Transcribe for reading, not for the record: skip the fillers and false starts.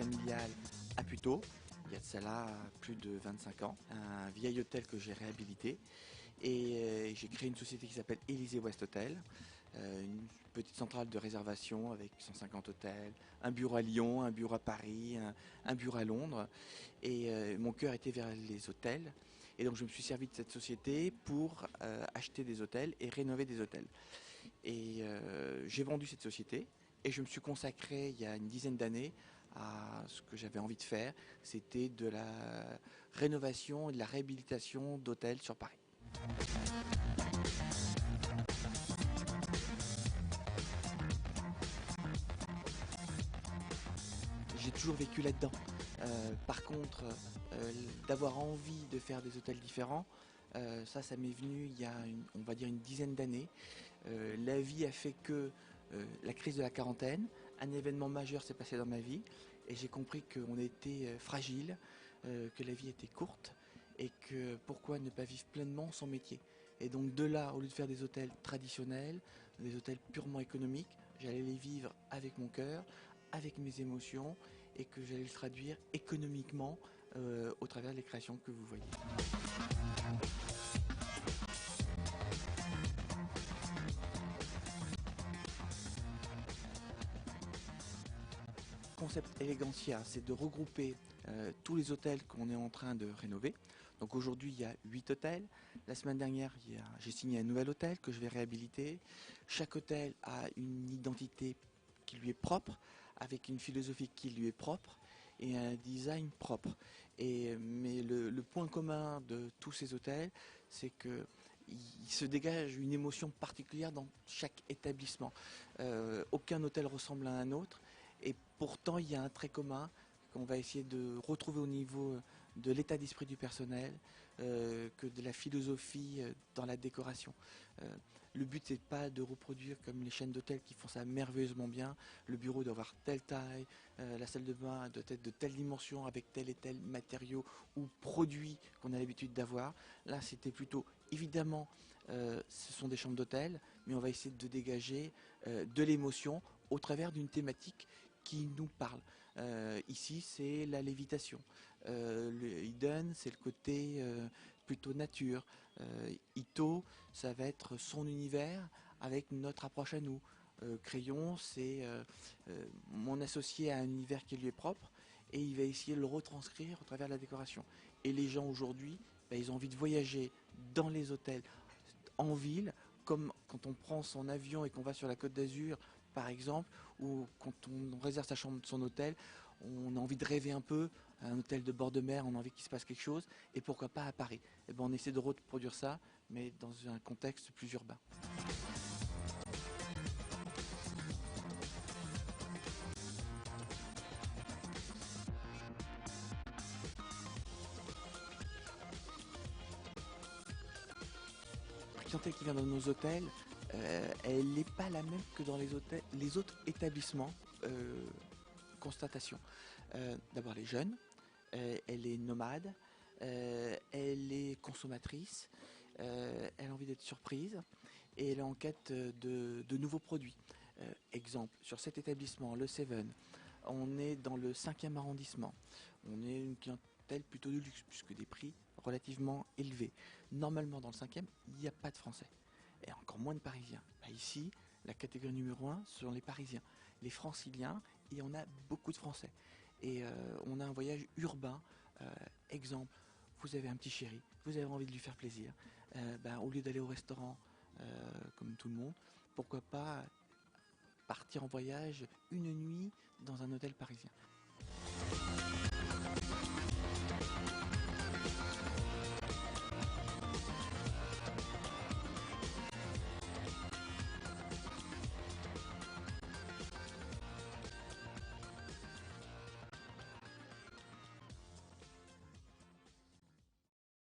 familiale à Puteaux. Il y a de cela plus de 25 ans, un vieil hôtel que j'ai réhabilité et j'ai créé une société qui s'appelle Élysée West Hotel, une petite centrale de réservation avec 150 hôtels, un bureau à Lyon, un bureau à Paris, un bureau à Londres et mon cœur était vers les hôtels et donc je me suis servi de cette société pour acheter des hôtels et rénover des hôtels et j'ai vendu cette société. Et je me suis consacré il y a une dizaine d'années à ce que j'avais envie de faire, c'était de la rénovation et de la réhabilitation d'hôtels sur Paris. J'ai toujours vécu là-dedans. Par contre, d'avoir envie de faire des hôtels différents, ça m'est venu il y a on va dire une dizaine d'années. La vie a fait que la crise de la quarantaine, un événement majeur s'est passé dans ma vie et j'ai compris qu'on était fragile, que la vie était courte et que pourquoi ne pas vivre pleinement son métier. Et donc de là, au lieu de faire des hôtels traditionnels, des hôtels purement économiques, j'allais les vivre avec mon cœur, avec mes émotions et que j'allais le traduire économiquement au travers des créations que vous voyez. Concept Elegancia, c'est de regrouper tous les hôtels qu'on est en train de rénover. Donc aujourd'hui, il y a 8 hôtels. La semaine dernière, j'ai signé un nouvel hôtel que je vais réhabiliter. Chaque hôtel a une identité qui lui est propre, avec une philosophie qui lui est propre et un design propre. Mais le point commun de tous ces hôtels, c'est que il se dégage une émotion particulière dans chaque établissement. Aucun hôtel ressemble à un autre et pourtant il y a un trait commun qu'on va essayer de retrouver au niveau de l'état d'esprit du personnel, que de la philosophie dans la décoration. Le but c'est pas de reproduire comme les chaînes d'hôtels qui font ça merveilleusement bien. Le bureau doit avoir telle taille, la salle de bain doit être de telle dimension avec tel et tel matériau ou produit qu'on a l'habitude d'avoir. Là c'était plutôt évidemment ce sont des chambres d'hôtel, mais on va essayer de dégager de l'émotion au travers d'une thématique qui nous parle. Ici, c'est la lévitation. Le Eden, c'est le côté plutôt nature. Ito, ça va être son univers avec notre approche à nous. Crayon, c'est mon associé à un univers qui lui est propre et il va essayer de le retranscrire au travers de la décoration. Et les gens aujourd'hui, ben, ils ont envie de voyager dans les hôtels en ville, comme quand on prend son avion et qu'on va sur la Côte d'Azur, par exemple, ou quand on réserve sa chambre, son hôtel, on a envie de rêver un peu, un hôtel de bord de mer, on a envie qu'il se passe quelque chose, et pourquoi pas à Paris. Et ben on essaie de reproduire ça, mais dans un contexte plus urbain. La clientèle qui vient dans nos hôtels, elle n'est pas la même que dans les autres établissements. Constatation. D'abord, elle est jeune, elle est nomade, elle est consommatrice, elle a envie d'être surprise et elle est en quête de nouveaux produits. Exemple, sur cet établissement, le Seven, on est dans le 5e arrondissement. On est une clientèle plutôt de luxe puisque des prix relativement élevés. Normalement, dans le 5e, il n'y a pas de Français et encore moins de Parisiens. Bah, ici, la catégorie numéro 1 sont les Parisiens, les Franciliens, et on a beaucoup de Français. Et on a un voyage urbain, exemple, vous avez un petit chéri, vous avez envie de lui faire plaisir, bah, au lieu d'aller au restaurant comme tout le monde, pourquoi pas partir en voyage une nuit dans un hôtel parisien.